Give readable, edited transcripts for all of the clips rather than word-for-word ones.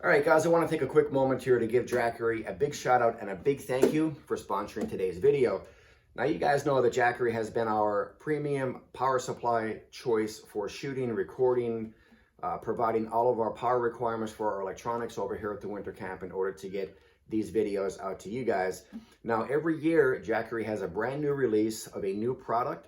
All right, guys, I want to take a quick moment here to give Jackery a big shout out and a big thank you for sponsoring today's video. Now, you guys know that Jackery has been our premium power supply choice for shooting, recording, providing all of our power requirements for our electronics over here at the winter camp in order to get these videos out to you guys. Now, every year, Jackery has a brand new release of a new product.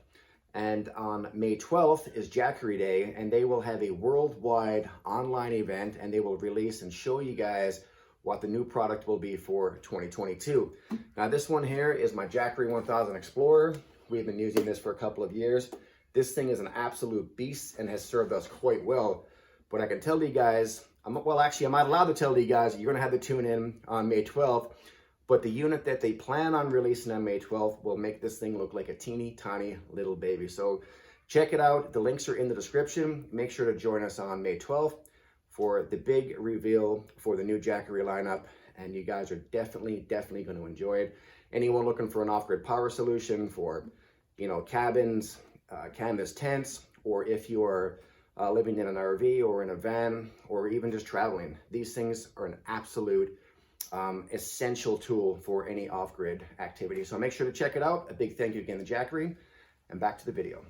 And on May 12th is Jackery Day, and they will have a worldwide online event, and they will release and show you guys what the new product will be for 2022. Now, this one here is my Jackery 1000 Explorer. We've been using this for a couple of years. This thing is an absolute beast and has served us quite well. But I can tell you guys, I'm not allowed to tell you guys, you're gonna have to tune in on May 12th. But the unit that they plan on releasing on May 12th will make this thing look like a teeny tiny little baby. So check it out. The links are in the description. Make sure to join us on May 12th for the big reveal for the new Jackery lineup. And you guys are definitely going to enjoy it. Anyone looking for an off-grid power solution for, cabins, canvas tents, or if you are living in an RV or in a van, or even just traveling, these things are an absolute essential tool for any off-grid activity. So make sure to check it out. A big thank you again to Jackery, and back to the video.